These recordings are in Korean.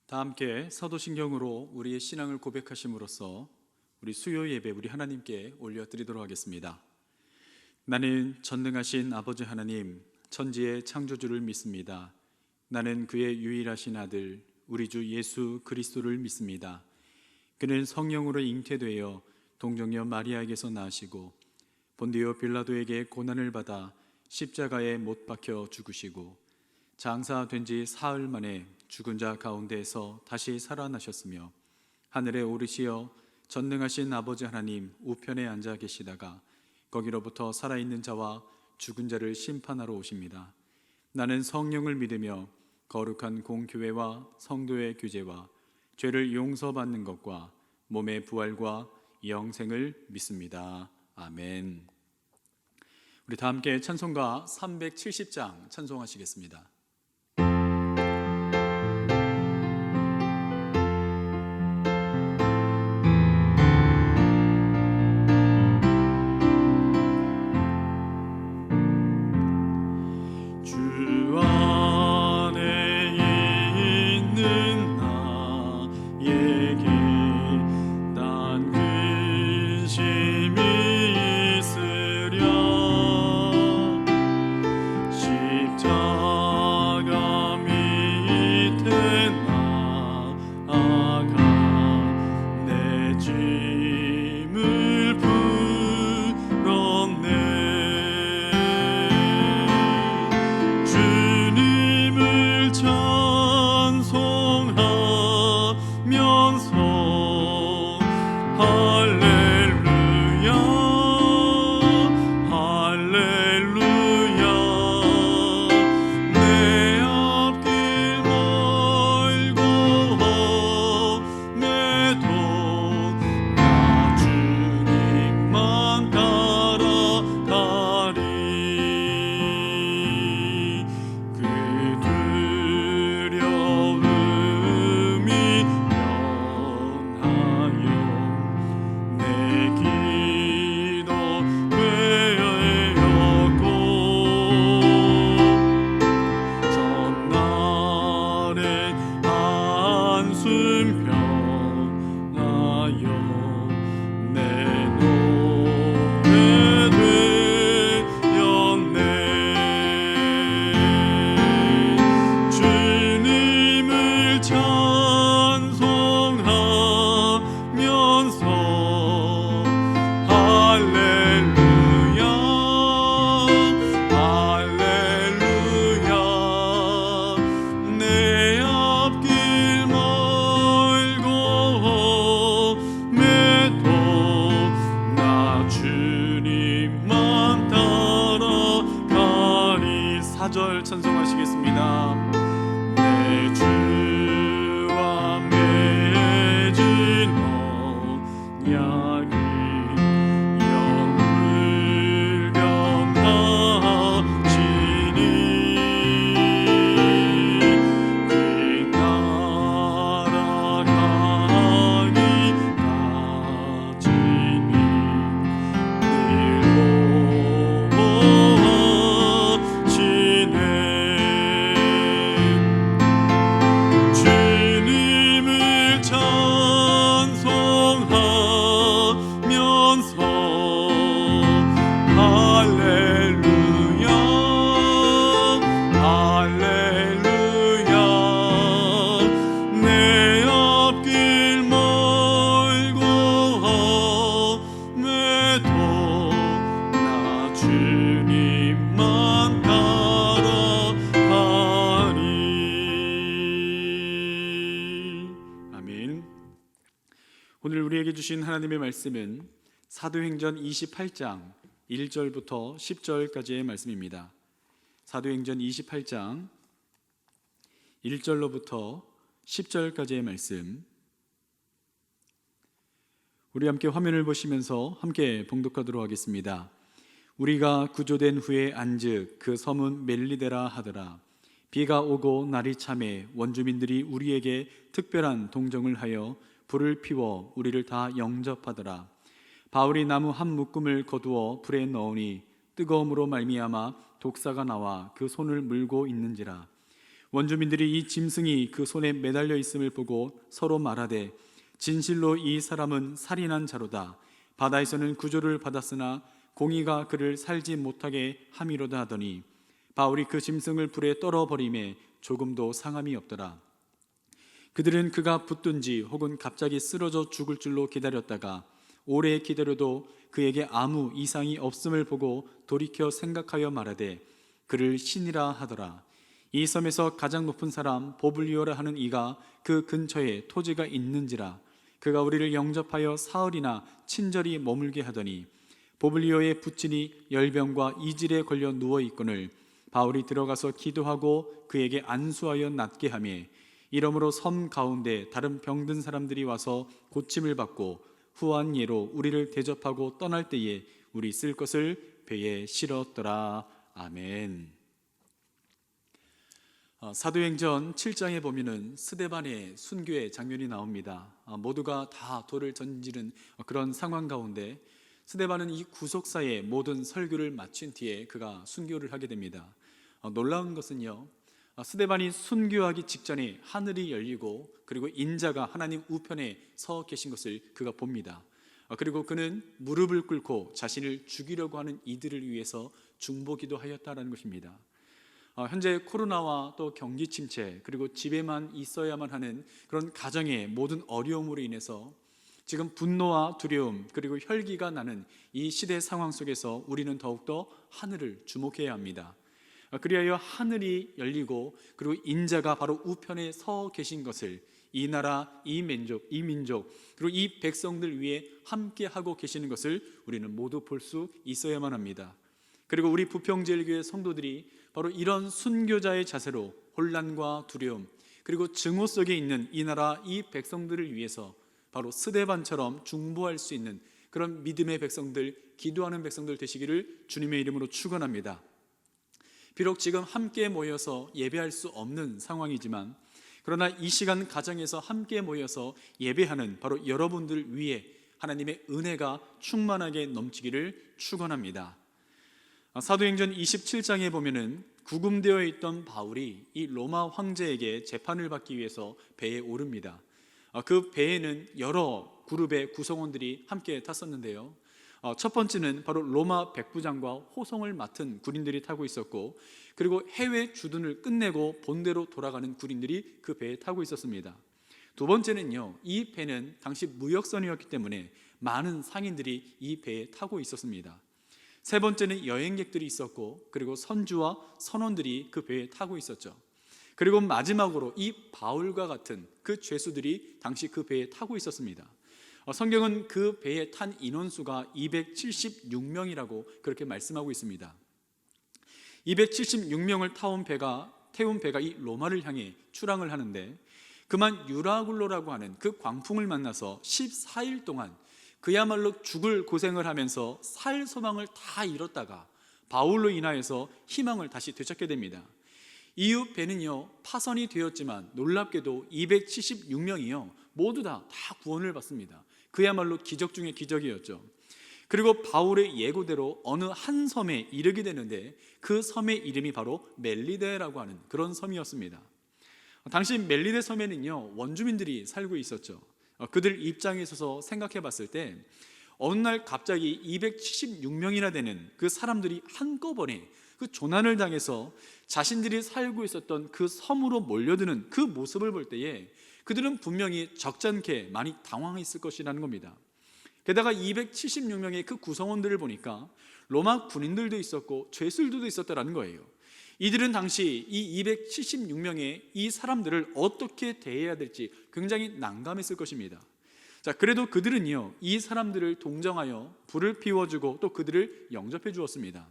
다 함께 사도신경으로 우리의 신앙을 고백하심으로써 우리 수요 예배 우리 하나님께 올려드리도록 하겠습니다. 나는 전능하신 아버지 하나님, 천지의 창조주를 믿습니다. 나는 그의 유일하신 아들 우리 주 예수 그리스도를 믿습니다. 그는 성령으로 잉태되어 동정녀 마리아에게서 나시고 본디오 빌라도에게 고난을 받아 십자가에 못 박혀 죽으시고 장사된 지 사흘 만에 죽은 자 가운데에서 다시 살아나셨으며 하늘에 오르시어 전능하신 아버지 하나님 우편에 앉아 계시다가 거기로부터 살아있는 자와 죽은 자를 심판하러 오십니다. 나는 성령을 믿으며 거룩한 공교회와 성도의 규제와 죄를 용서받는 것과 몸의 부활과 영생을 믿습니다. 아멘. 우리 다 함께 찬송가 370장 찬송하시겠습니다. 찬송하시겠습니다. 내 주와 맺은 언약이 영불 변하시니 그 날아가기까지니 오늘 우리에게 주신 하나님의 말씀은 사도행전 28장 1절부터 10절까지의 말씀입니다. 사도행전 28장 1절로부터 10절까지의 말씀, 우리 함께 화면을 보시면서 함께 봉독하도록 하겠습니다. 우리가 구조된 후에 안즉 그 섬은 멜리데라 하더라. 비가 오고 날이 참해 원주민들이 우리에게 특별한 동정을 하여 불을 피워 우리를 다 영접하더라. 바울이 나무 한 묶음을 거두어 불에 넣으니 뜨거움으로 말미암아 독사가 나와 그 손을 물고 있는지라. 원주민들이 이 짐승이 그 손에 매달려 있음을 보고 서로 말하되 진실로 이 사람은 살인한 자로다. 바다에서는 구조를 받았으나 공의가 그를 살지 못하게 함이로다 하더니 바울이 그 짐승을 불에 떨어버림에 조금도 상함이 없더라. 그들은 그가 붙든지 혹은 갑자기 쓰러져 죽을 줄로 기다렸다가 오래 기다려도 그에게 아무 이상이 없음을 보고 돌이켜 생각하여 말하되 그를 신이라 하더라. 이 섬에서 가장 높은 사람 보블리오라 하는 이가 그 근처에 토지가 있는지라. 그가 우리를 영접하여 사흘이나 친절히 머물게 하더니 보블리오의 부친이 열병과 이질에 걸려 누워 있거늘 바울이 들어가서 기도하고 그에게 안수하여 낫게 하며 이러므로 섬 가운데 다른 병든 사람들이 와서 고침을 받고 후한 예로 우리를 대접하고 떠날 때에 우리 쓸 것을 배에 실었더라. 아멘. 사도행전 7장에 보면은 스데반의 순교의 장면이 나옵니다. 모두가 다 돌을 던지는 그런 상황 가운데 스데반은 이 구속사의 모든 설교를 마친 뒤에 그가 순교를 하게 됩니다. 놀라운 것은요, 스데반이 순교하기 직전에 하늘이 열리고 그리고 인자가 하나님 우편에 서 계신 것을 그가 봅니다. 그리고 그는 무릎을 꿇고 자신을 죽이려고 하는 이들을 위해서 중보기도 하였다는 것입니다. 현재 코로나와 또 경기 침체 그리고 집에만 있어야만 하는 그런 가정의 모든 어려움으로 인해서 지금 분노와 두려움 그리고 혈기가 나는 이 시대 상황 속에서 우리는 더욱더 하늘을 주목해야 합니다. 그리하여 하늘이 열리고 그리고 인자가 바로 우편에 서 계신 것을 이 나라, 이 민족 그리고 이 백성들 위해 함께 하고 계시는 것을 우리는 모두 볼 수 있어야만 합니다. 그리고 우리 부평제일교회 성도들이 바로 이런 순교자의 자세로 혼란과 두려움 그리고 증오 속에 있는 이 나라, 이 백성들을 위해서 바로 스데반처럼 중보할 수 있는 그런 믿음의 백성들, 기도하는 백성들 되시기를 주님의 이름으로 축원합니다. 비록 지금 함께 모여서 예배할 수 없는 상황이지만 그러나 이 시간 가정에서 함께 모여서 예배하는 바로 여러분들 위해 하나님의 은혜가 충만하게 넘치기를 축원합니다. 사도행전 27장에 보면은 구금되어 있던 바울이 이 로마 황제에게 재판을 받기 위해서 배에 오릅니다. 그 배에는 여러 그룹의 구성원들이 함께 탔었는데요. 첫 번째는 바로 로마 백부장과 호송을 맡은 군인들이 타고 있었고 그리고 해외 주둔을 끝내고 본대로 돌아가는 군인들이 그 배에 타고 있었습니다. 두 번째는요, 이 배는 당시 무역선이었기 때문에 많은 상인들이 이 배에 타고 있었습니다. 세 번째는 여행객들이 있었고 그리고 선주와 선원들이 그 배에 타고 있었죠. 그리고 마지막으로 이 바울과 같은 그 죄수들이 당시 그 배에 타고 있었습니다. 성경은 그 배에 탄 인원수가 276명이라고 그렇게 말씀하고 있습니다. 276명을 태운 배가 이 로마를 향해 출항을 하는데 그만 유라굴로라고 하는 그 광풍을 만나서 14일 동안 그야말로 죽을 고생을 하면서 살 소망을 다 잃었다가 바울로 인하여서 희망을 다시 되찾게 됩니다. 이후 배는요 파선이 되었지만 놀랍게도 276명이요 모두 다 구원을 받습니다. 그야말로 기적 중의 기적이었죠. 그리고 바울의 예고대로 어느 한 섬에 이르게 되는데 그 섬의 이름이 바로 멜리데라고 하는 그런 섬이었습니다. 당시 멜리데 섬에는요 원주민들이 살고 있었죠. 그들 입장에 있어서 생각해 봤을 때 어느 날 갑자기 276명이나 되는 그 사람들이 한꺼번에 그 조난을 당해서 자신들이 살고 있었던 그 섬으로 몰려드는 그 모습을 볼 때에 그들은 분명히 적잖게 많이 당황했을 것이라는 겁니다. 게다가 276명의 그 구성원들을 보니까 로마 군인들도 있었고 죄수들도 있었다는 거예요. 이들은 당시 이 276명의 이 사람들을 어떻게 대해야 될지 굉장히 난감했을 것입니다. 자, 그래도 그들은요 이 사람들을 동정하여 불을 피워주고 또 그들을 영접해 주었습니다.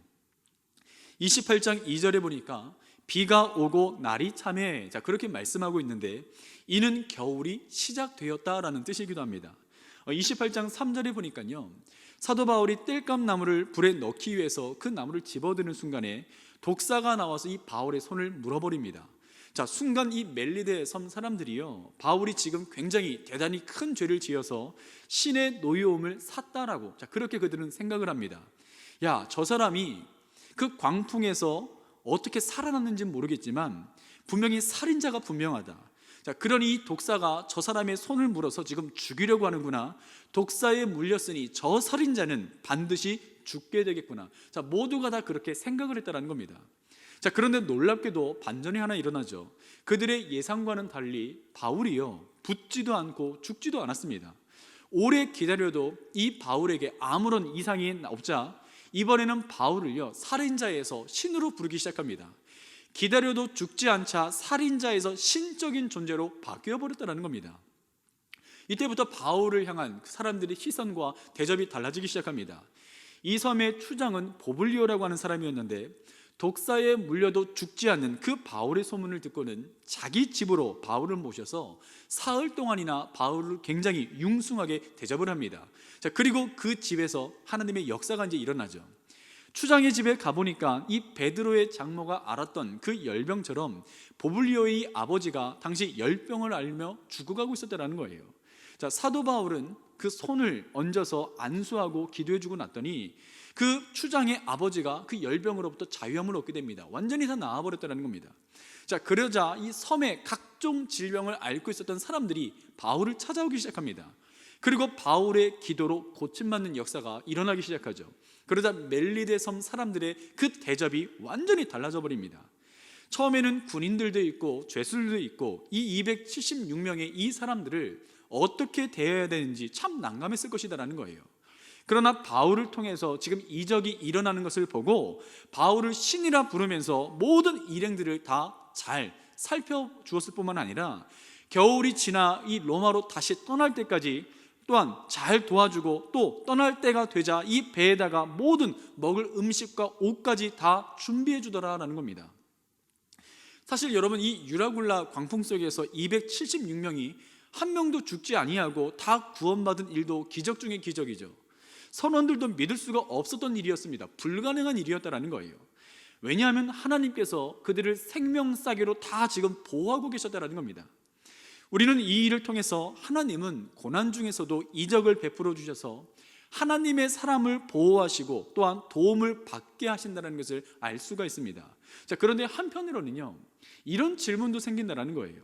28장 2절에 보니까 비가 오고 날이 참해, 자 그렇게 말씀하고 있는데 이는 겨울이 시작되었다라는 뜻이기도 합니다. 28장 3절에 보니까요 사도 바울이 땔감 나무를 불에 넣기 위해서 그 나무를 집어드는 순간에 독사가 나와서 이 바울의 손을 물어버립니다. 자, 순간 이 멜리데 섬 사람들이요 바울이 지금 굉장히 대단히 큰 죄를 지어서 신의 노여움을 샀다라고, 자 그렇게 그들은 생각을 합니다. 야, 저 사람이 그 광풍에서 어떻게 살아났는지 모르겠지만 분명히 살인자가 분명하다. 자, 그러니 이 독사가 저 사람의 손을 물어서 지금 죽이려고 하는구나. 독사에 물렸으니 저 살인자는 반드시 죽게 되겠구나. 자, 모두가 다 그렇게 생각을 했다는 겁니다. 자, 그런데 놀랍게도 반전이 하나 일어나죠. 그들의 예상과는 달리 바울이요, 붙지도 않고 죽지도 않았습니다. 오래 기다려도 이 바울에게 아무런 이상이 없자 이번에는 바울을요, 살인자에서 신으로 부르기 시작합니다. 기다려도 죽지 않자 살인자에서 신적인 존재로 바뀌어버렸다는 겁니다. 이때부터 바울을 향한 사람들의 시선과 대접이 달라지기 시작합니다. 이 섬의 추장은 보블리오라고 하는 사람이었는데 독사에 물려도 죽지 않는 그 바울의 소문을 듣고는 자기 집으로 바울을 모셔서 사흘 동안이나 바울을 굉장히 융숭하게 대접을 합니다. 자, 그리고 그 집에서 하나님의 역사가 이제 일어나죠. 추장의 집에 가보니까 이 베드로의 장모가 앓았던 그 열병처럼 보블리오의 아버지가 당시 열병을 앓며 죽어가고 있었다는 거예요. 자, 사도 바울은 그 손을 얹어서 안수하고 기도해주고 났더니 그 추장의 아버지가 그 열병으로부터 자유함을 얻게 됩니다. 완전히 다 나아버렸다는 겁니다. 자, 그러자 이 섬에 각종 질병을 앓고 있었던 사람들이 바울을 찾아오기 시작합니다. 그리고 바울의 기도로 고침받는 역사가 일어나기 시작하죠. 그러자 멜리데 섬 사람들의 그 대접이 완전히 달라져 버립니다. 처음에는 군인들도 있고 죄수들도 있고 이 276명의 이 사람들을 어떻게 대해야 되는지 참 난감했을 것이다라는 거예요. 그러나 바울을 통해서 지금 이적이 일어나는 것을 보고 바울을 신이라 부르면서 모든 일행들을 다 잘 살펴주었을 뿐만 아니라 겨울이 지나 이 로마로 다시 떠날 때까지 또한 잘 도와주고 또 떠날 때가 되자 이 배에다가 모든 먹을 음식과 옷까지 다 준비해 주더라라는 겁니다. 사실 여러분, 이 유라굴라 광풍 속에서 276명이 한 명도 죽지 아니하고 다 구원받은 일도 기적 중의 기적이죠. 선원들도 믿을 수가 없었던 일이었습니다. 불가능한 일이었다라는 거예요. 왜냐하면 하나님께서 그들을 생명싸개로 다 지금 보호하고 계셨다라는 겁니다. 우리는 이 일을 통해서 하나님은 고난 중에서도 이적을 베풀어 주셔서 하나님의 사람을 보호하시고 또한 도움을 받게 하신다는 것을 알 수가 있습니다. 자, 그런데 한편으로는요, 이런 질문도 생긴다는 거예요.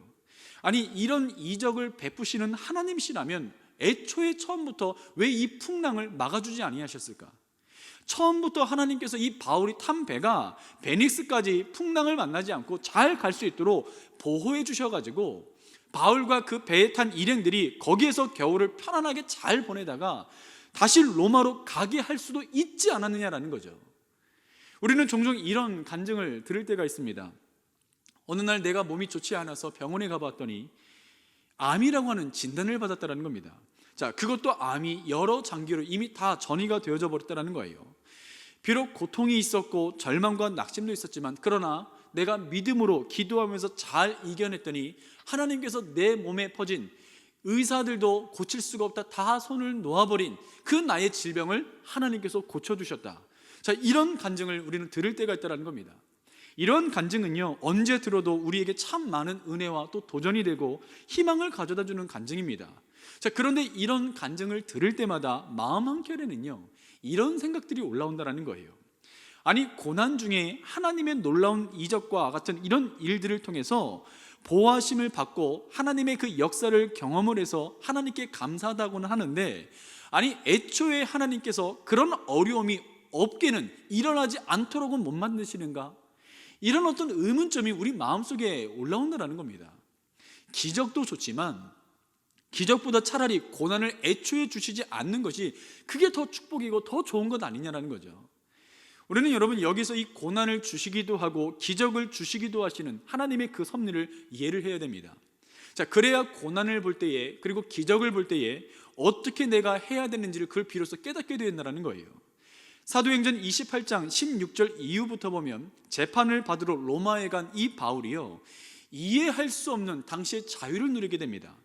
아니, 이런 이적을 베푸시는 하나님이시라면 애초에 처음부터 왜 이 풍랑을 막아주지 아니하셨을까? 처음부터 하나님께서 이 바울이 탄 배가 베닉스까지 풍랑을 만나지 않고 잘 갈 수 있도록 보호해 주셔가지고 바울과 그 배에 탄 일행들이 거기에서 겨울을 편안하게 잘 보내다가 다시 로마로 가게 할 수도 있지 않았느냐라는 거죠. 우리는 종종 이런 간증을 들을 때가 있습니다. 어느 날 내가 몸이 좋지 않아서 병원에 가봤더니 암이라고 하는 진단을 받았다는 겁니다. 자, 그것도 암이 여러 장기로 이미 다 전이가 되어져 버렸다는 거예요. 비록 고통이 있었고 절망과 낙심도 있었지만 그러나 내가 믿음으로 기도하면서 잘 이겨냈더니 하나님께서 내 몸에 퍼진 의사들도 고칠 수가 없다 다 손을 놓아버린 그 나의 질병을 하나님께서 고쳐주셨다. 자, 이런 간증을 우리는 들을 때가 있다는 겁니다. 이런 간증은요, 언제 들어도 우리에게 참 많은 은혜와 또 도전이 되고 희망을 가져다주는 간증입니다. 자, 그런데 이런 간증을 들을 때마다 마음 한켠에는요, 이런 생각들이 올라온다는 거예요. 아니, 고난 중에 하나님의 놀라운 이적과 같은 이런 일들을 통해서 보호하심을 받고 하나님의 그 역사를 경험을 해서 하나님께 감사하다고는 하는데, 아니, 애초에 하나님께서 그런 어려움이 없게는 일어나지 않도록은 못 만드시는가? 이런 어떤 의문점이 우리 마음속에 올라온다는 겁니다. 기적도 좋지만 기적보다 차라리 고난을 애초에 주시지 않는 것이 그게 더 축복이고 더 좋은 것 아니냐는 거죠. 우리는 여러분, 여기서 이 고난을 주시기도 하고 기적을 주시기도 하시는 하나님의 그 섭리를 이해를 해야 됩니다. 자, 그래야 고난을 볼 때에 그리고 기적을 볼 때에 어떻게 내가 해야 되는지를 그걸 비로소 깨닫게 된다는 거예요. 사도행전 28장 16절 이후부터 보면 재판을 받으러 로마에 간 이 바울이요, 이해할 수 없는 당시의 자유를 누리게 됩니다.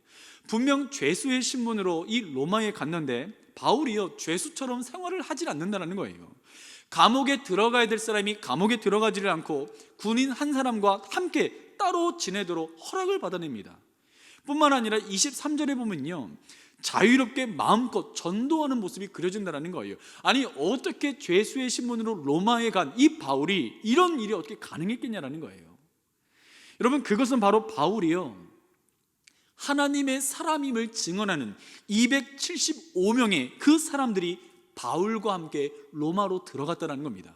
분명 죄수의 신분으로 이 로마에 갔는데 바울이요, 죄수처럼 생활을 하질 않는다는 거예요. 감옥에 들어가야 될 사람이 감옥에 들어가지를 않고 군인 한 사람과 함께 따로 지내도록 허락을 받아냅니다. 뿐만 아니라 23절에 보면요, 자유롭게 마음껏 전도하는 모습이 그려진다는 거예요. 아니, 어떻게 죄수의 신분으로 로마에 간 이 바울이 이런 일이 어떻게 가능했겠냐라는 거예요. 여러분, 그것은 바로 바울이요, 하나님의 사람임을 증언하는 275명의 그 사람들이 바울과 함께 로마로 들어갔다는 겁니다.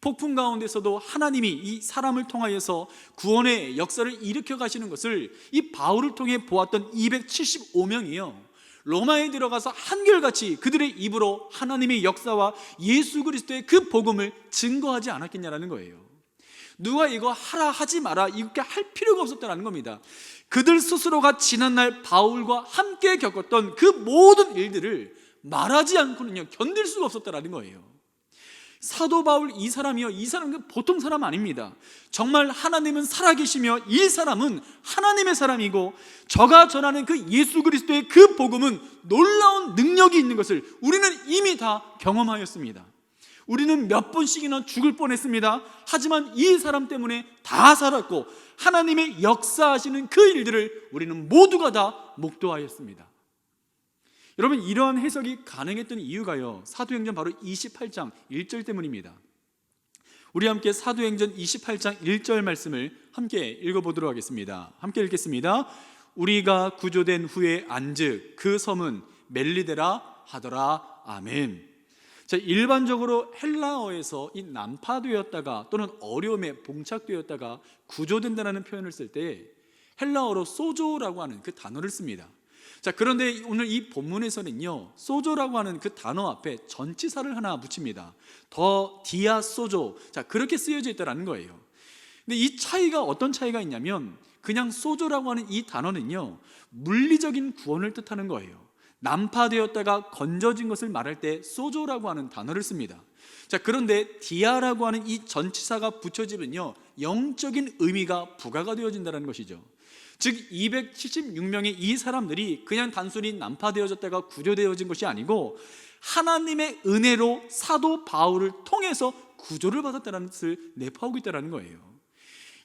폭풍 가운데서도 하나님이 이 사람을 통하여서 구원의 역사를 일으켜 가시는 것을 이 바울을 통해 보았던 275명이요, 로마에 들어가서 한결같이 그들의 입으로 하나님의 역사와 예수 그리스도의 그 복음을 증거하지 않았겠냐라는 거예요. 누가 이거 하라 하지 마라 이렇게 할 필요가 없었다는 겁니다. 그들 스스로가 지난날 바울과 함께 겪었던 그 모든 일들을 말하지 않고는요 견딜 수가 없었다는 거예요. 사도 바울 이 사람은 보통 사람 아닙니다. 정말 하나님은 살아계시며 이 사람은 하나님의 사람이고, 저가 전하는 그 예수 그리스도의 그 복음은 놀라운 능력이 있는 것을 우리는 이미 다 경험하였습니다. 우리는 몇 번씩이나 죽을 뻔했습니다. 하지만 이 사람 때문에 다 살았고, 하나님의 역사하시는 그 일들을 우리는 모두가 다 목도하였습니다. 여러분, 이러한 해석이 가능했던 이유가요, 사도행전 바로 28장 1절 때문입니다. 우리 함께 사도행전 28장 1절 말씀을 함께 읽어보도록 하겠습니다. 함께 읽겠습니다. 우리가 구조된 후에 안즉 그 섬은 멜리데라 하더라. 아멘. 자, 일반적으로 헬라어에서 이 난파되었다가 또는 어려움에 봉착되었다가 구조된다는 표현을 쓸 때 헬라어로 소조라고 하는 그 단어를 씁니다. 자, 그런데 오늘 이 본문에서는요, 소조라고 하는 그 단어 앞에 전치사를 하나 붙입니다. 더 디아 소조. 자, 그렇게 쓰여져 있다는 거예요. 근데 이 차이가 어떤 차이가 있냐면, 그냥 소조라고 하는 이 단어는요 물리적인 구원을 뜻하는 거예요. 난파되었다가 건져진 것을 말할 때 소조라고 하는 단어를 씁니다. 자, 그런데 디아라고 하는 이 전치사가 붙여지면요 영적인 의미가 부과가 되어진다는 것이죠. 즉 276명의 이 사람들이 그냥 단순히 난파되어졌다가 구조되어진 것이 아니고 하나님의 은혜로 사도 바울을 통해서 구조를 받았다는 것을 내포하고 있다는 거예요.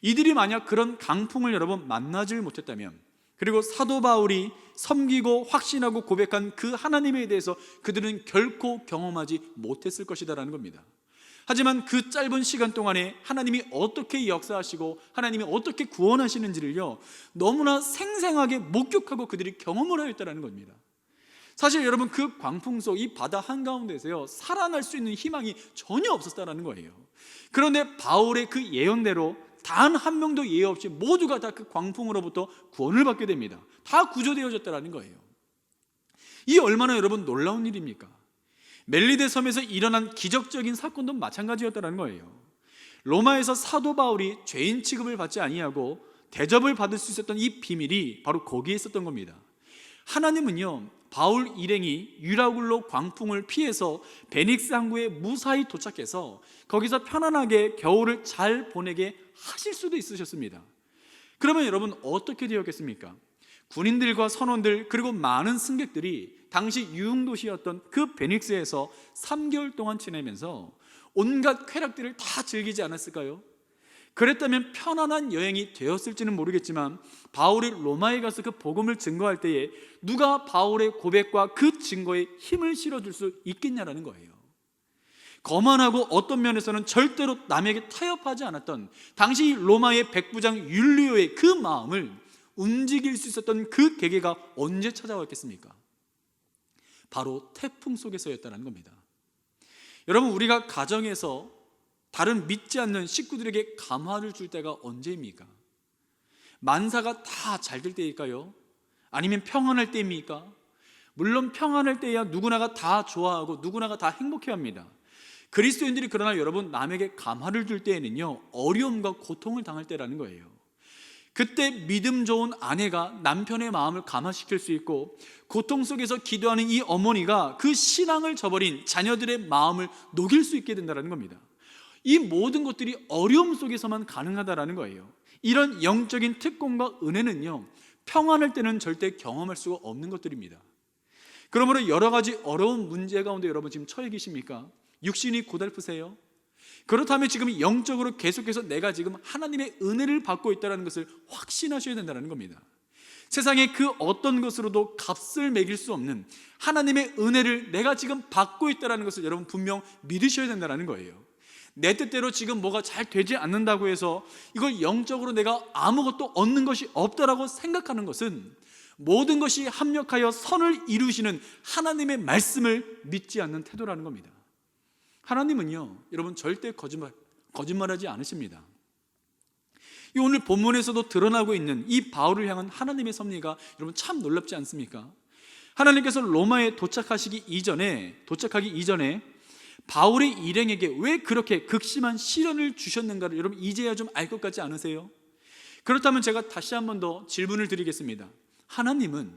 이들이 만약 그런 강풍을 여러분 만나질 못했다면, 그리고 사도 바울이 섬기고 확신하고 고백한 그 하나님에 대해서 그들은 결코 경험하지 못했을 것이다라는 겁니다. 하지만 그 짧은 시간 동안에 하나님이 어떻게 역사하시고 하나님이 어떻게 구원하시는지를요 너무나 생생하게 목격하고 그들이 경험을 하였다는 겁니다. 사실 여러분, 그 광풍 속 이 바다 한가운데서요 살아날 수 있는 희망이 전혀 없었다는 거예요. 그런데 바울의 그 예언대로 단 한 명도 예외 없이 모두가 다 그 광풍으로부터 구원을 받게 됩니다. 다 구조되어졌다는 거예요. 이 얼마나 여러분 놀라운 일입니까? 멜리데 섬에서 일어난 기적적인 사건도 마찬가지였다는 거예요. 로마에서 사도 바울이 죄인 취급을 받지 아니하고 대접을 받을 수 있었던 이 비밀이 바로 거기에 있었던 겁니다. 하나님은요 바울 일행이 유라굴로 광풍을 피해서 베닉스 항구에 무사히 도착해서 거기서 편안하게 겨울을 잘 보내게 하실 수도 있으셨습니다. 그러면 여러분 어떻게 되었겠습니까? 군인들과 선원들 그리고 많은 승객들이 당시 유흥도시였던 그 베닉스에서 3개월 동안 지내면서 온갖 쾌락들을 다 즐기지 않았을까요? 그랬다면 편안한 여행이 되었을지는 모르겠지만 바울이 로마에 가서 그 복음을 증거할 때에 누가 바울의 고백과 그 증거에 힘을 실어줄 수 있겠냐라는 거예요. 거만하고 어떤 면에서는 절대로 남에게 타협하지 않았던 당시 로마의 백부장 율리오의 그 마음을 움직일 수 있었던 그 계기가 언제 찾아왔겠습니까? 바로 태풍 속에서였다는 겁니다. 여러분, 우리가 가정에서 다른 믿지 않는 식구들에게 감화를 줄 때가 언제입니까? 만사가 다 잘 될 때일까요? 아니면 평안할 때입니까? 물론 평안할 때야 누구나가 다 좋아하고 누구나가 다 행복해합니다. 그리스도인들이 그러나 여러분 남에게 감화를 줄 때에는요 어려움과 고통을 당할 때라는 거예요. 그때 믿음 좋은 아내가 남편의 마음을 감화시킬 수 있고, 고통 속에서 기도하는 이 어머니가 그 신앙을 저버린 자녀들의 마음을 녹일 수 있게 된다는 겁니다. 이 모든 것들이 어려움 속에서만 가능하다는 거예요. 이런 영적인 특권과 은혜는요 평안할 때는 절대 경험할 수가 없는 것들입니다. 그러므로 여러 가지 어려운 문제 가운데 여러분 지금 처해 계십니까? 육신이 고달프세요? 그렇다면 지금 영적으로 계속해서 내가 지금 하나님의 은혜를 받고 있다는 것을 확신하셔야 된다는 겁니다. 세상의 그 어떤 것으로도 값을 매길 수 없는 하나님의 은혜를 내가 지금 받고 있다는 것을 여러분 분명 믿으셔야 된다는 거예요. 내 뜻대로 지금 뭐가 잘 되지 않는다고 해서 이걸 영적으로 내가 아무것도 얻는 것이 없다라고 생각하는 것은 모든 것이 합력하여 선을 이루시는 하나님의 말씀을 믿지 않는 태도라는 겁니다. 하나님은요, 여러분 절대 거짓말하지 않으십니다. 이 오늘 본문에서도 드러나고 있는 이 바울을 향한 하나님의 섭리가 여러분 참 놀랍지 않습니까? 하나님께서 로마에 도착하기 이전에 바울의 일행에게 왜 그렇게 극심한 시련을 주셨는가를 여러분 이제야 좀 알 것 같지 않으세요? 그렇다면 제가 다시 한 번 더 질문을 드리겠습니다. 하나님은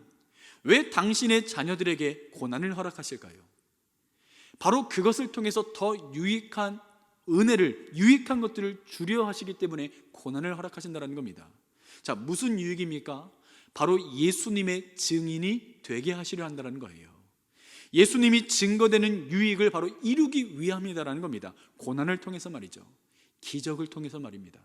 왜 당신의 자녀들에게 고난을 허락하실까요? 바로 그것을 통해서 더 유익한 은혜를, 유익한 것들을 주려 하시기 때문에 고난을 허락하신다는 겁니다. 자, 무슨 유익입니까? 바로 예수님의 증인이 되게 하시려 한다는 거예요. 예수님이 증거되는 유익을 바로 이루기 위함이다라는 겁니다. 고난을 통해서 말이죠. 기적을 통해서 말입니다.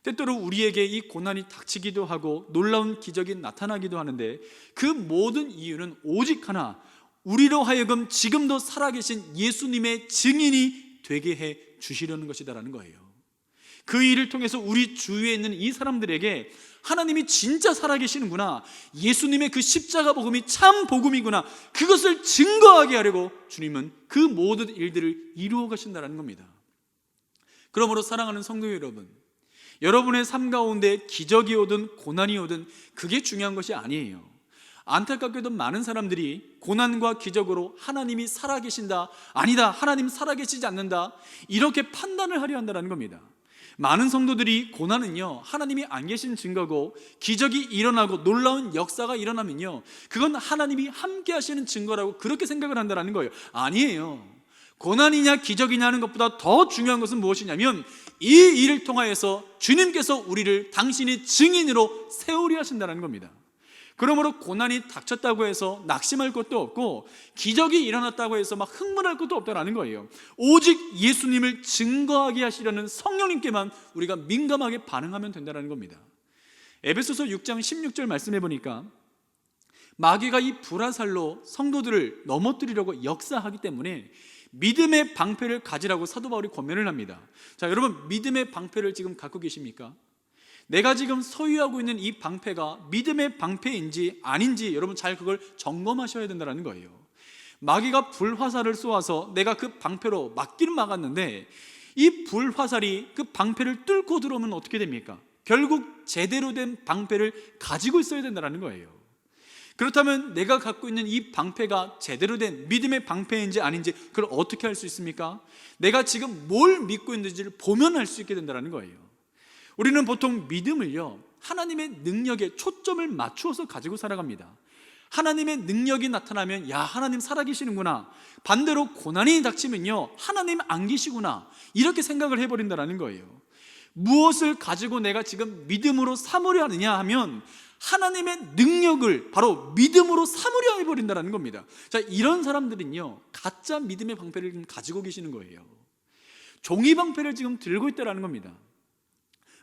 때때로 우리에게 이 고난이 닥치기도 하고 놀라운 기적이 나타나기도 하는데 그 모든 이유는 오직 하나, 우리로 하여금 지금도 살아계신 예수님의 증인이 되게 해 주시려는 것이다라는 거예요. 그 일을 통해서 우리 주위에 있는 이 사람들에게 하나님이 진짜 살아계시는구나, 예수님의 그 십자가 복음이 참 복음이구나, 그것을 증거하게 하려고 주님은 그 모든 일들을 이루어 가신다는 겁니다. 그러므로 사랑하는 성도 여러분, 여러분의 삶 가운데 기적이 오든 고난이 오든 그게 중요한 것이 아니에요. 안타깝게도 많은 사람들이 고난과 기적으로 하나님이 살아계신다, 아니다, 하나님 살아계시지 않는다, 이렇게 판단을 하려 한다는 겁니다. 많은 성도들이 고난은요, 하나님이 안 계신 증거고, 기적이 일어나고 놀라운 역사가 일어나면요, 그건 하나님이 함께 하시는 증거라고 그렇게 생각을 한다는 거예요. 아니에요. 고난이냐 기적이냐 하는 것보다 더 중요한 것은 무엇이냐면 이 일을 통하여서 주님께서 우리를 당신의 증인으로 세우려 하신다는 겁니다. 그러므로 고난이 닥쳤다고 해서 낙심할 것도 없고 기적이 일어났다고 해서 막 흥분할 것도 없다는 거예요. 오직 예수님을 증거하게 하시려는 성령님께만 우리가 민감하게 반응하면 된다는 겁니다. 에베소서 6장 16절 말씀해 보니까 마귀가 이 불화살로 성도들을 넘어뜨리려고 역사하기 때문에 믿음의 방패를 가지라고 사도 바울이 권면을 합니다. 자, 여러분, 믿음의 방패를 지금 갖고 계십니까? 내가 지금 소유하고 있는 이 방패가 믿음의 방패인지 아닌지 여러분 잘 그걸 점검하셔야 된다는 거예요. 마귀가 불화살을 쏘아서 내가 그 방패로 막기는 막았는데 이 불화살이 그 방패를 뚫고 들어오면 어떻게 됩니까? 결국 제대로 된 방패를 가지고 있어야 된다는 거예요. 그렇다면 내가 갖고 있는 이 방패가 제대로 된 믿음의 방패인지 아닌지 그걸 어떻게 할 수 있습니까? 내가 지금 뭘 믿고 있는지를 보면 알 수 있게 된다는 거예요. 우리는 보통 믿음을요, 하나님의 능력에 초점을 맞추어서 가지고 살아갑니다. 하나님의 능력이 나타나면 야, 하나님 살아계시는구나, 반대로 고난이 닥치면요, 하나님 안 계시구나, 이렇게 생각을 해버린다는 거예요. 무엇을 가지고 내가 지금 믿음으로 삼으려 하느냐 하면 하나님의 능력을 바로 믿음으로 삼으려 해버린다는 겁니다. 자, 이런 사람들은요, 가짜 믿음의 방패를 가지고 계시는 거예요. 종이 방패를 지금 들고 있다는 겁니다.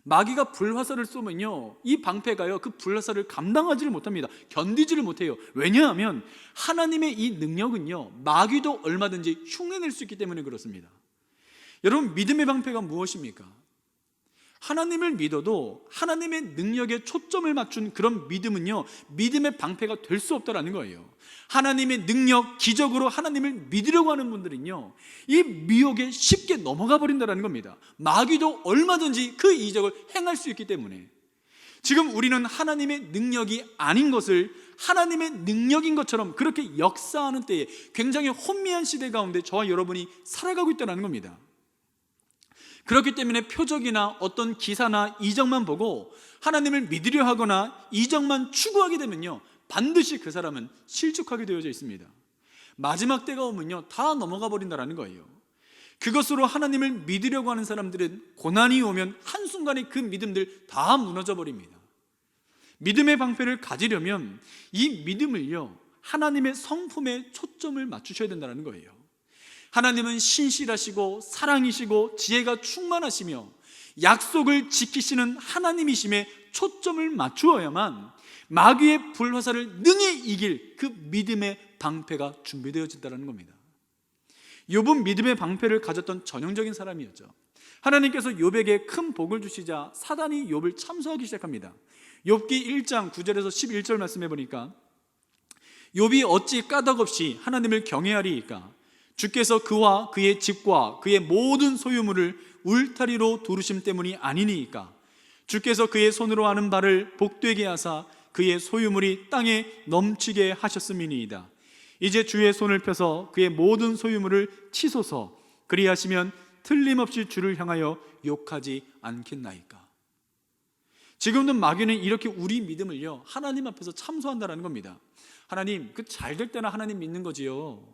마귀가 불화살을 쏘면요, 이 방패가요, 그 불화살을 감당하지를 못합니다. 견디지를 못해요. 왜냐하면 하나님의 이 능력은요, 마귀도 얼마든지 흉내낼 수 있기 때문에 그렇습니다. 여러분, 믿음의 방패가 무엇입니까? 하나님을 믿어도 하나님의 능력에 초점을 맞춘 그런 믿음은요, 믿음의 방패가 될 수 없다는 거예요. 하나님의 능력, 기적으로 하나님을 믿으려고 하는 분들은요, 이 미혹에 쉽게 넘어가 버린다는 겁니다. 마귀도 얼마든지 그 이적을 행할 수 있기 때문에. 지금 우리는 하나님의 능력이 아닌 것을 하나님의 능력인 것처럼 그렇게 역사하는 때에 굉장히 혼미한 시대 가운데 저와 여러분이 살아가고 있다는 겁니다. 그렇기 때문에 표적이나 어떤 기사나 이적만 보고 하나님을 믿으려 하거나 이적만 추구하게 되면요, 반드시 그 사람은 실족하게 되어져 있습니다. 마지막 때가 오면요, 다 넘어가 버린다는 거예요. 그것으로 하나님을 믿으려고 하는 사람들은 고난이 오면 한순간에 그 믿음들 다 무너져 버립니다. 믿음의 방패를 가지려면 이 믿음을요, 하나님의 성품에 초점을 맞추셔야 된다는 거예요. 하나님은 신실하시고 사랑이시고 지혜가 충만하시며 약속을 지키시는 하나님이심에 초점을 맞추어야만 마귀의 불화살을 능히 이길 그 믿음의 방패가 준비되어진다는 겁니다. 욥은 믿음의 방패를 가졌던 전형적인 사람이었죠. 하나님께서 욥에게 큰 복을 주시자 사단이 욥을 참소하기 시작합니다. 욥기 1장 9절에서 11절 말씀해 보니까 욥이 어찌 까닭없이 하나님을 경외하리이까? 주께서 그와 그의 집과 그의 모든 소유물을 울타리로 두르심 때문이 아니니이까? 주께서 그의 손으로 하는 바를 복되게 하사 그의 소유물이 땅에 넘치게 하셨음이니이다. 이제 주의 손을 펴서 그의 모든 소유물을 치소서. 그리하시면 틀림없이 주를 향하여 욕하지 않겠나이까? 지금도 마귀는 이렇게 우리 믿음을요 하나님 앞에서 참소한다는 겁니다. 하나님, 그 잘 될 때나 하나님 믿는 거지요.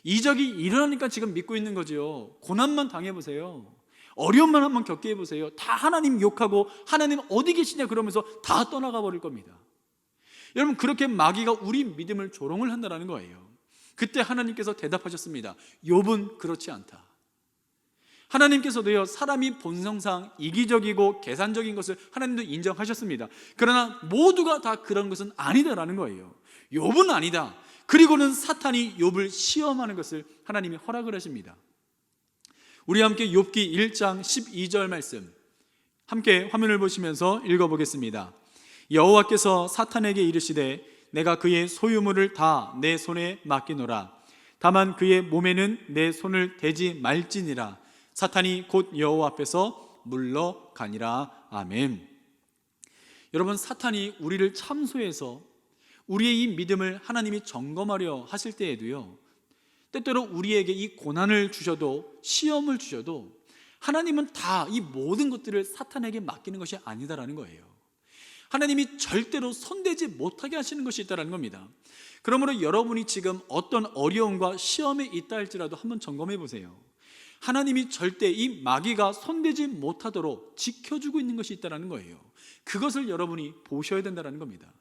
이적이 일어나니까 지금 믿고 있는 거지요. 고난만 당해보세요. 어려움만 한번 겪게 해보세요. 다 하나님 욕하고 하나님 어디 계시냐 그러면서 다 떠나가 버릴 겁니다. 여러분, 그렇게 마귀가 우리 믿음을 조롱을 한다는 거예요. 그때 하나님께서 대답하셨습니다. 욥은 그렇지 않다. 하나님께서도요 사람이 본성상 이기적이고 계산적인 것을 하나님도 인정하셨습니다. 그러나 모두가 다 그런 것은 아니다라는 거예요. 욥은 아니다. 그리고는 사탄이 욥을 시험하는 것을 하나님이 허락을 하십니다. 우리 함께 욥기 1장 12절 말씀 함께 화면을 보시면서 읽어보겠습니다. 여호와께서 사탄에게 이르시되 내가 그의 소유물을 다 내 손에 맡기노라. 다만 그의 몸에는 내 손을 대지 말지니라. 사탄이 곧 여호와 앞에서 물러가니라. 아멘. 여러분, 사탄이 우리를 참소해서 우리의 이 믿음을 하나님이 점검하려 하실 때에도요 때때로 우리에게 이 고난을 주셔도 시험을 주셔도 하나님은 다 이 모든 것들을 사탄에게 맡기는 것이 아니다라는 거예요. 하나님이 절대로 손대지 못하게 하시는 것이 있다는 겁니다. 그러므로 여러분이 지금 어떤 어려움과 시험에 있다 할지라도 한번 점검해 보세요. 하나님이 절대 이 마귀가 손대지 못하도록 지켜주고 있는 것이 있다는 거예요. 그것을 여러분이 보셔야 된다는 겁니다.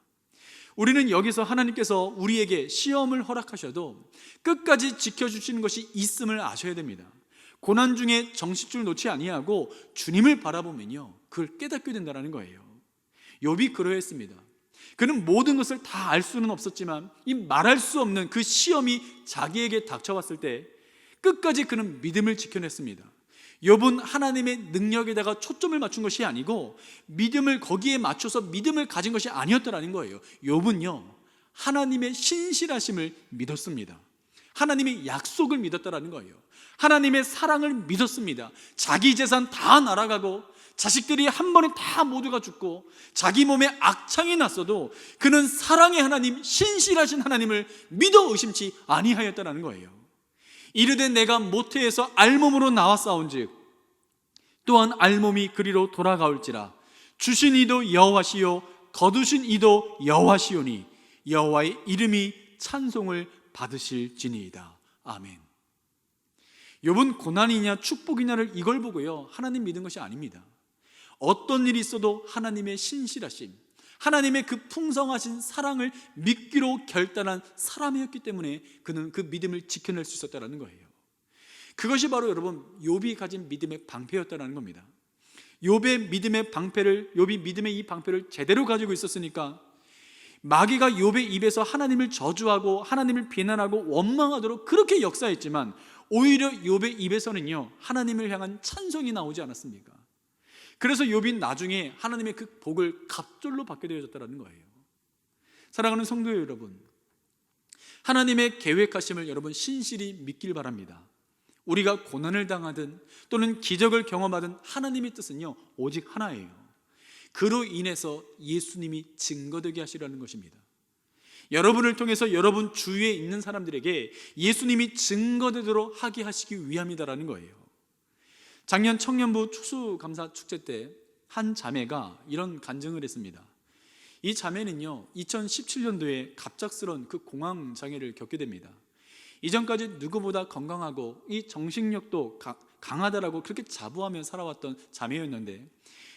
우리는 여기서 하나님께서 우리에게 시험을 허락하셔도 끝까지 지켜주시는 것이 있음을 아셔야 됩니다. 고난 중에 정신줄 놓지 아니하고 주님을 바라보면요 그걸 깨닫게 된다는 거예요. 욥이 그러했습니다. 그는 모든 것을 다 알 수는 없었지만 이 말할 수 없는 그 시험이 자기에게 닥쳐왔을 때 끝까지 그는 믿음을 지켜냈습니다. 욥은 하나님의 능력에다가 초점을 맞춘 것이 아니고 믿음을 거기에 맞춰서 믿음을 가진 것이 아니었다는 거예요. 욥은요 하나님의 신실하심을 믿었습니다. 하나님의 약속을 믿었다는 거예요. 하나님의 사랑을 믿었습니다. 자기 재산 다 날아가고 자식들이 한 번에 다 모두가 죽고 자기 몸에 악창이 났어도 그는 사랑의 하나님, 신실하신 하나님을 믿어 의심치 아니하였다는 거예요. 이르되 내가 모태에서 알몸으로 나왔사온즉 또한 알몸이 그리로 돌아가올지라. 주신 이도 여호와시요 거두신 이도 여호와시오니 여호와의 이름이 찬송을 받으실지니이다. 아멘. 욥은 고난이냐 축복이냐를 이걸 보고요 하나님 믿은 것이 아닙니다. 어떤 일이 있어도 하나님의 신실하심, 하나님의 그 풍성하신 사랑을 믿기로 결단한 사람이었기 때문에 그는 그 믿음을 지켜낼 수 있었다는 거예요. 그것이 바로 여러분 욥이 가진 믿음의 방패였다는 겁니다. 욥이 믿음의 이 방패를 제대로 가지고 있었으니까 마귀가 욥의 입에서 하나님을 저주하고 하나님을 비난하고 원망하도록 그렇게 역사했지만 오히려 욥의 입에서는요 하나님을 향한 찬송이 나오지 않았습니까? 그래서 욥이 나중에 하나님의 그 복을 갑절로 받게 되어졌다는 거예요. 사랑하는 성도 여러분, 하나님의 계획하심을 여러분 신실히 믿길 바랍니다. 우리가 고난을 당하든 또는 기적을 경험하든 하나님의 뜻은요 오직 하나예요. 그로 인해서 예수님이 증거되게 하시라는 것입니다. 여러분을 통해서 여러분 주위에 있는 사람들에게 예수님이 증거되도록 하게 하시기 위함이다라는 거예요. 작년 청년부 추수감사 축제 때 한 자매가 이런 간증을 했습니다. 이 자매는요 2017년도에 갑작스런 그 공황 장애를 겪게 됩니다. 이전까지 누구보다 건강하고 이 정신력도 강하다라고 그렇게 자부하며 살아왔던 자매였는데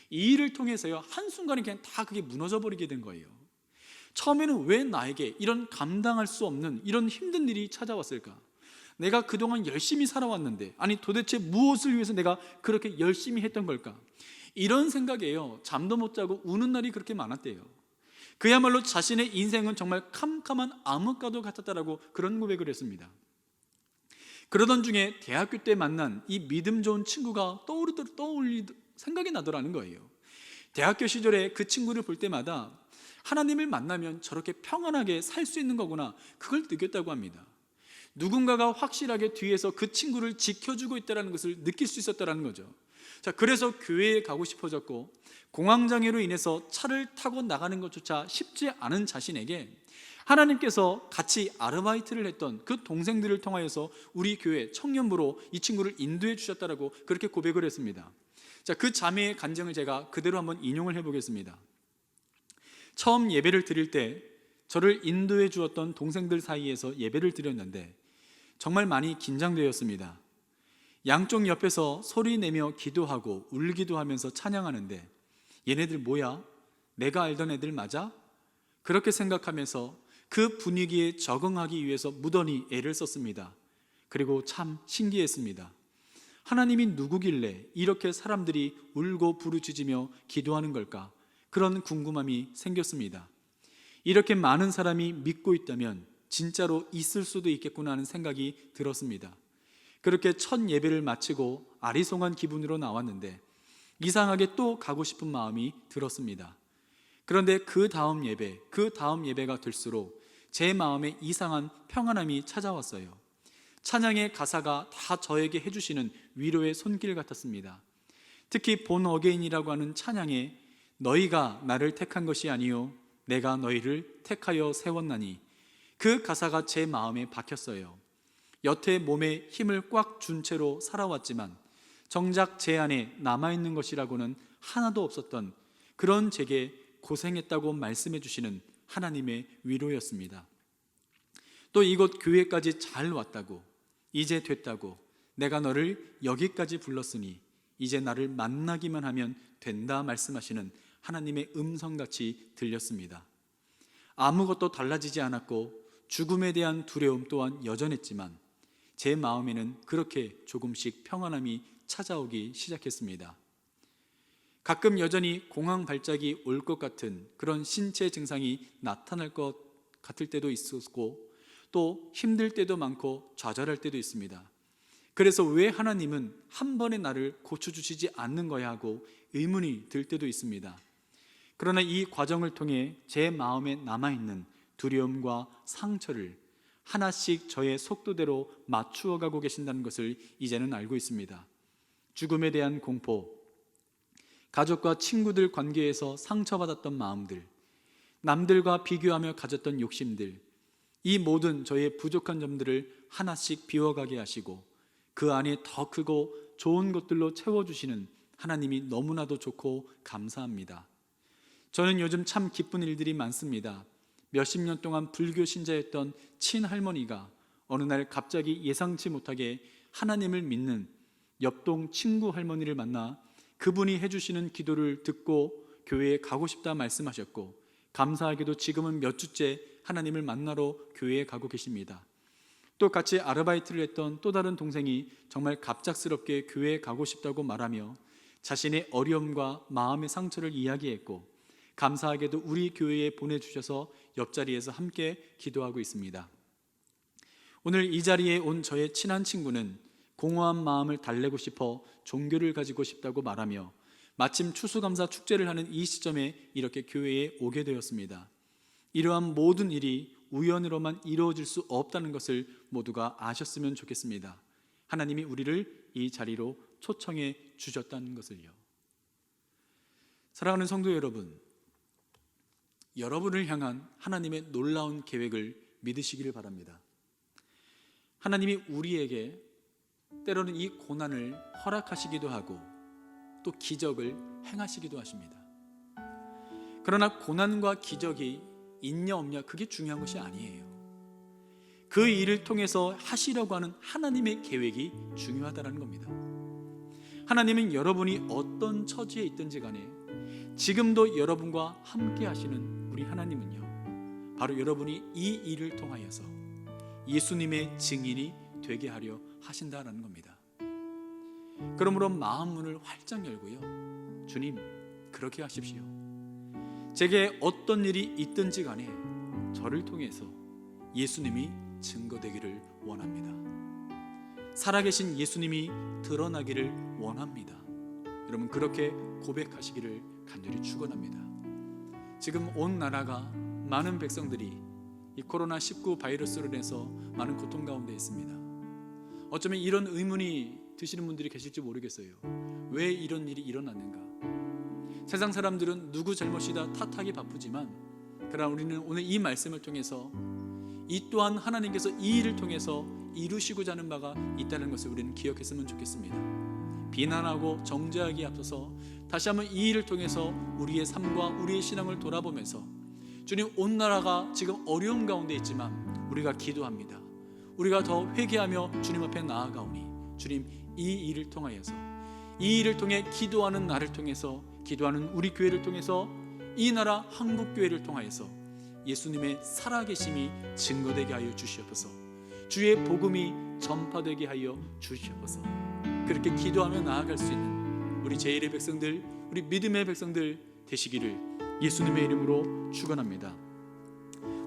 이 일을 통해서요 한순간에 그냥 다 그게 무너져 버리게 된 거예요. 처음에는 왜 나에게 이런 감당할 수 없는 이런 힘든 일이 찾아왔을까? 내가 그동안 열심히 살아왔는데 아니 도대체 무엇을 위해서 내가 그렇게 열심히 했던 걸까? 이런 생각에요 잠도 못 자고 우는 날이 그렇게 많았대요. 그야말로 자신의 인생은 정말 캄캄한 암흑가도 같았다라고 그런 고백을 했습니다. 그러던 중에 대학교 때 만난 이 믿음 좋은 친구가 생각이 나더라는 거예요. 대학교 시절에 그 친구를 볼 때마다 하나님을 만나면 저렇게 평안하게 살 수 있는 거구나, 그걸 느꼈다고 합니다. 누군가가 확실하게 뒤에서 그 친구를 지켜주고 있다는 것을 느낄 수 있었다는 거죠. 자, 그래서 교회에 가고 싶어졌고, 공황장애로 인해서 차를 타고 나가는 것조차 쉽지 않은 자신에게 하나님께서 같이 아르바이트를 했던 그 동생들을 통하여서 우리 교회 청년부로 이 친구를 인도해 주셨다라고 그렇게 고백을 했습니다. 자, 그 자매의 간증을 제가 그대로 한번 인용을 해보겠습니다. 처음 예배를 드릴 때 저를 인도해 주었던 동생들 사이에서 예배를 드렸는데 정말 많이 긴장되었습니다. 양쪽 옆에서 소리 내며 기도하고 울기도 하면서 찬양하는데 얘네들 뭐야? 내가 알던 애들 맞아? 그렇게 생각하면서 그 분위기에 적응하기 위해서 무던히 애를 썼습니다. 그리고 참 신기했습니다. 하나님이 누구길래 이렇게 사람들이 울고 부르짖으며 기도하는 걸까? 그런 궁금함이 생겼습니다. 이렇게 많은 사람이 믿고 있다면 진짜로 있을 수도 있겠구나 하는 생각이 들었습니다. 그렇게 첫 예배를 마치고 아리송한 기분으로 나왔는데 이상하게 또 가고 싶은 마음이 들었습니다. 그런데 그 다음 예배가 될수록 제 마음에 이상한 평안함이 찾아왔어요. 찬양의 가사가 다 저에게 해주시는 위로의 손길 같았습니다. 특히 본 어게인이라고 하는 찬양에 너희가 나를 택한 것이 아니요 내가 너희를 택하여 세웠나니, 그 가사가 제 마음에 박혔어요. 여태 몸에 힘을 꽉 준 채로 살아왔지만 정작 제 안에 남아있는 것이라고는 하나도 없었던 그런 제게 고생했다고 말씀해 주시는 하나님의 위로였습니다. 또 이곳 교회까지 잘 왔다고, 이제 됐다고, 내가 너를 여기까지 불렀으니 이제 나를 만나기만 하면 된다 말씀하시는 하나님의 음성같이 들렸습니다. 아무것도 달라지지 않았고 죽음에 대한 두려움 또한 여전했지만 제 마음에는 그렇게 조금씩 평안함이 찾아오기 시작했습니다. 가끔 여전히 공황 발작이 올 것 같은 그런 신체 증상이 나타날 것 같을 때도 있었고 또 힘들 때도 많고 좌절할 때도 있습니다. 그래서 왜 하나님은 한 번에 나를 고쳐주시지 않는 거야 하고 의문이 들 때도 있습니다. 그러나 이 과정을 통해 제 마음에 남아있는 두려움과 상처를 하나씩 저의 속도대로 맞추어 가고 계신다는 것을 이제는 알고 있습니다. 죽음에 대한 공포, 가족과 친구들 관계에서 상처받았던 마음들, 남들과 비교하며 가졌던 욕심들, 이 모든 저의 부족한 점들을 하나씩 비워가게 하시고 그 안에 더 크고 좋은 것들로 채워주시는 하나님이 너무나도 좋고 감사합니다. 저는 요즘 참 기쁜 일들이 많습니다. 몇십 년 동안 불교 신자였던 친할머니가 어느 날 갑자기 예상치 못하게 하나님을 믿는 옆동 친구 할머니를 만나 그분이 해주시는 기도를 듣고 교회에 가고 싶다 말씀하셨고, 감사하게도 지금은 몇 주째 하나님을 만나러 교회에 가고 계십니다. 또 같이 아르바이트를 했던 또 다른 동생이 정말 갑작스럽게 교회에 가고 싶다고 말하며 자신의 어려움과 마음의 상처를 이야기했고, 감사하게도 우리 교회에 보내주셔서 옆자리에서 함께 기도하고 있습니다. 오늘 이 자리에 온 저의 친한 친구는 공허한 마음을 달래고 싶어 종교를 가지고 싶다고 말하며 마침 추수감사 축제를 하는 이 시점에 이렇게 교회에 오게 되었습니다. 이러한 모든 일이 우연으로만 이루어질 수 없다는 것을 모두가 아셨으면 좋겠습니다. 하나님이 우리를 이 자리로 초청해 주셨다는 것을요. 사랑하는 성도 여러분, 여러분을 향한 하나님의 놀라운 계획을 믿으시기를 바랍니다. 하나님이 우리에게 때로는 이 고난을 허락하시기도 하고 또 기적을 행하시기도 하십니다. 그러나 고난과 기적이 있냐 없냐 그게 중요한 것이 아니에요. 그 일을 통해서 하시려고 하는 하나님의 계획이 중요하다는 겁니다. 하나님은 여러분이 어떤 처지에 있든지 간에 지금도 여러분과 함께 하시는 우리 하나님은요, 바로 여러분이 이 일을 통하여서 예수님의 증인이 되게 하려 하신다라는 겁니다. 그러므로 마음 문을 활짝 열고요, 주님 그렇게 하십시오. 제게 어떤 일이 있든지 간에 저를 통해서 예수님이 증거되기를 원합니다. 살아계신 예수님이 드러나기를 원합니다. 여러분, 그렇게 고백하시기를 간절히 축원합니다. 지금 온 나라가, 많은 백성들이 이 코로나19 바이러스로 인해서 많은 고통 가운데 있습니다. 어쩌면 이런 의문이 드시는 분들이 계실지 모르겠어요. 왜 이런 일이 일어났는가? 세상 사람들은 누구 잘못이다 탓하기 바쁘지만, 그러나 우리는 오늘 이 말씀을 통해서 이 또한 하나님께서 이 일을 통해서 이루시고자 하는 바가 있다는 것을 우리는 기억했으면 좋겠습니다. 비난하고 정죄하기에 앞서서 다시 한번 이 일을 통해서 우리의 삶과 우리의 신앙을 돌아보면서, 주님, 온 나라가 지금 어려움 가운데 있지만 우리가 기도합니다. 우리가 더 회개하며 주님 앞에 나아가오니, 주님, 이 일을 통하여서, 이 일을 통해 기도하는 나를 통해서, 기도하는 우리 교회를 통해서, 이 나라 한국교회를 통하여서 예수님의 살아계심이 증거되게 하여 주시옵소서. 주의 복음이 전파되게 하여 주시옵소서. 그렇게 기도하며 나아갈 수 있는 우리 제1의 백성들, 우리 믿음의 백성들 되시기를 예수님의 이름으로 축원합니다.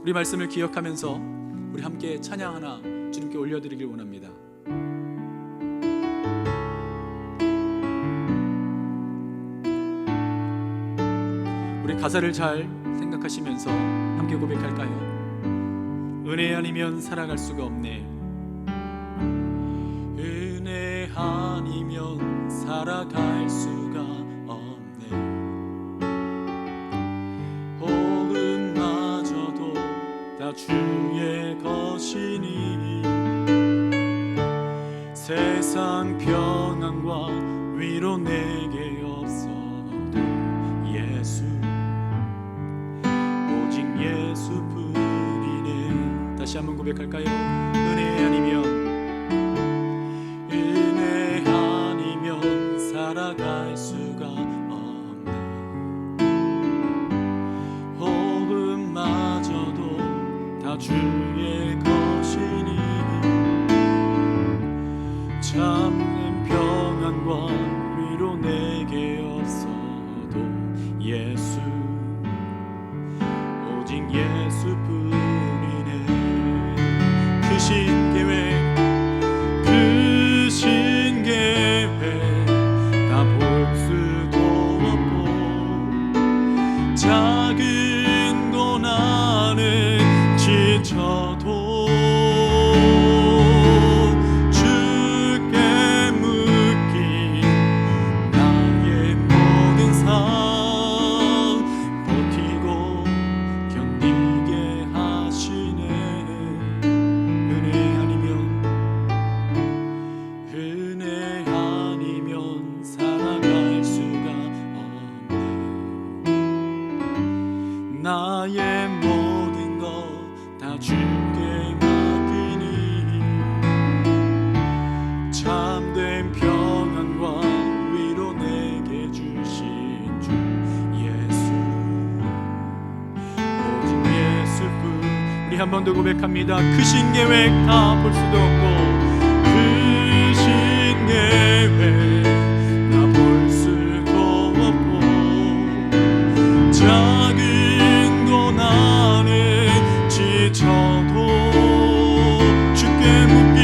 우리 말씀을 기억하면서 우리 함께 찬양 하나 주님께 올려드리길 원합니다. 우리 가사를 잘 생각하시면서 함께 고백할까요? 은혜 아니면 살아갈 수가 없네. 은혜 아니면 살아갈 수가 없네. 복음마저도 다 주의 것이니, 세상 평안과 위로 내게 없어도 예수, 오직 예수뿐이네. 다시 한번 고백할까요? 은혜 아니면 살아갈 수가 없네. 복음마저도 다 주의 것이니, 참된 평안과 위로 내게 없어도 예수, 오직 예수뿐이네. 크신 계획 다 볼 수도 없고, 작은 고난에 지쳐도 주께 묶인 나의 모든 삶 버티고 견디게 하시네. 은혜 아니면 살아갈 수가 없네. 나의 모든 것 다 주께 맡기니, 참된 평안과 위로 내게 주신 주 예수, 오직 예수뿐. 우리 한 번 더 고백합니다. 크신 계획 다 볼 수도 없고, 크신 계획 다 볼 수도 없고, 작은 고난에 지쳐도 주께 묶인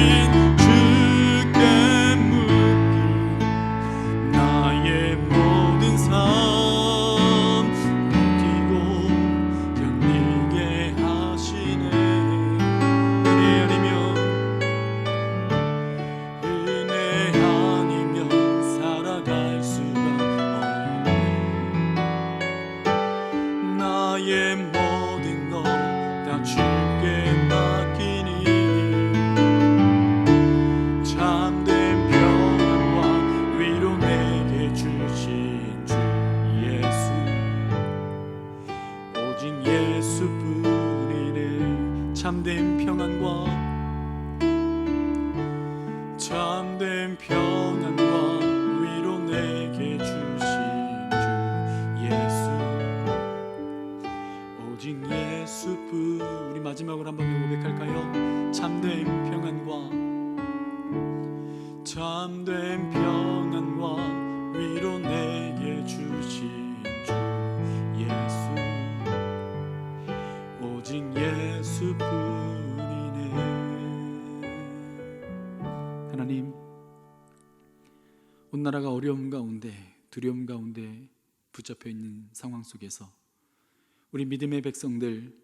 나의 모든 삶 버티고 견디게 하시네. 은혜 아니면 살아갈 수가 없네. 나의 모든 것 다 주께 맡기니, 참된 평안과 위로 내게 주신 주 예수, 오직 예수뿐이네. 참된 평안과 위로 내게 주신 주 예수, 오직 예수뿐. 우리 마지막으로 한 번 더 고백할까요? 참된 평안과 위로 내게 주신 주 예수, 오직 예수뿐이네. 하나님, 나라가 어려움 가운데, 두려움 가운데 붙잡혀 있는 상황 속에서 우리 믿음의 백성들,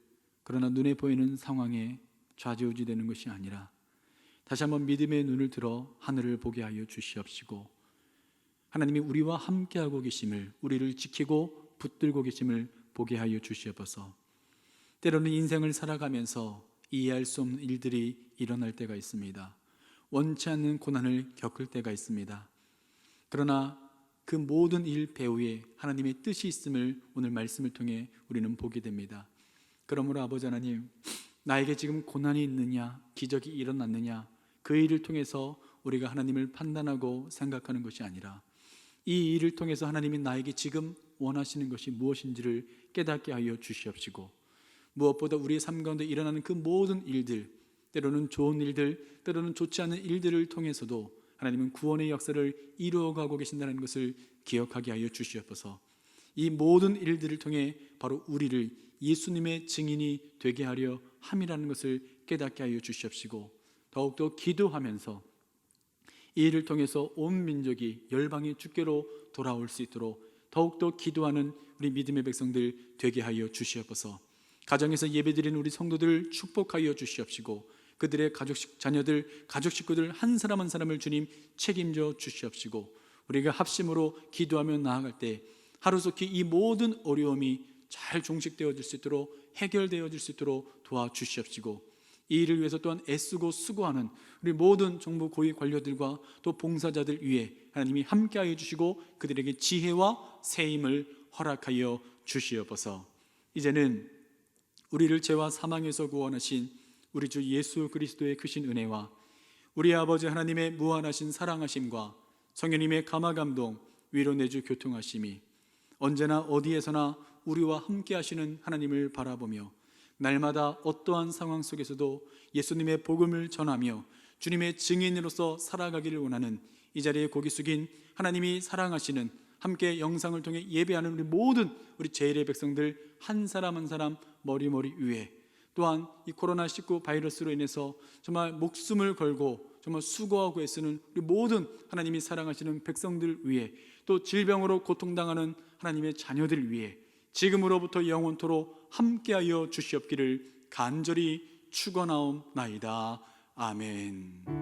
그러나 눈에 보이는 상황에 좌지우지되는 것이 아니라 다시 한번 믿음의 눈을 들어 하늘을 보게 하여 주시옵시고, 하나님이 우리와 함께하고 계심을, 우리를 지키고 붙들고 계심을 보게 하여 주시옵소서. 때로는 인생을 살아가면서 이해할 수 없는 일들이 일어날 때가 있습니다. 원치 않는 고난을 겪을 때가 있습니다. 그러나 그 모든 일 배후에 하나님의 뜻이 있음을 오늘 말씀을 통해 우리는 보게 됩니다. 그러므로 아버지 하나님, 나에게 지금 고난이 있느냐, 기적이 일어났느냐, 그 일을 통해서 우리가 하나님을 판단하고 생각하는 것이 아니라 이 일을 통해서 하나님이 나에게 지금 원하시는 것이 무엇인지를 깨닫게 하여 주시옵시고, 무엇보다 우리의 삶 가운데 일어나는 그 모든 일들, 때로는 좋은 일들, 때로는 좋지 않은 일들을 통해서도 하나님은 구원의 역사를 이루어가고 계신다는 것을 기억하게 하여 주시옵소서. 이 모든 일들을 통해 바로 우리를 예수님의 증인이 되게 하려 함이라는 것을 깨닫게 하여 주시옵시고, 더욱더 기도하면서 이 일을 통해서 온 민족이 열방의 주께로 돌아올 수 있도록 더욱더 기도하는 우리 믿음의 백성들 되게 하여 주시옵소서. 가정에서 예배드리는 우리 성도들을 축복하여 주시옵시고, 그들의 자녀들, 가족 식구들 한 사람 한 사람을 주님 책임져 주시옵시고, 우리가 합심으로 기도하며 나아갈 때 하루속히 이 모든 어려움이 잘 종식되어질 수 있도록, 해결되어질 수 있도록 도와주시옵시고, 이 일을 위해서 또한 애쓰고 수고하는 우리 모든 정부 고위 관료들과 또 봉사자들 위해 하나님이 함께하여 주시고 그들에게 지혜와 세임을 허락하여 주시옵소서. 이제는 우리를 죄와 사망에서 구원하신 우리 주 예수 그리스도의 크신 은혜와 우리 아버지 하나님의 무한하신 사랑하심과 성령님의 감화감동, 위로내주 교통하심이 언제나 어디에서나 우리와 함께 하시는 하나님을 바라보며 날마다 어떠한 상황 속에서도 예수님의 복음을 전하며 주님의 증인으로서 살아가기를 원하는 이 자리에 고개 숙인 하나님이 사랑하시는, 함께 영상을 통해 예배하는 우리 모든 우리 제1의 백성들 한 사람 한 사람 머리 위에, 또한 이 코로나19 바이러스로 인해서 정말 목숨을 걸고 정말 수고하고 애쓰는 우리 모든 하나님이 사랑하시는 백성들 위에, 또 질병으로 고통당하는 하나님의 자녀들 위에 지금으로부터 영원토록 함께하여 주시옵기를 간절히 축원하옵나이다. 아멘.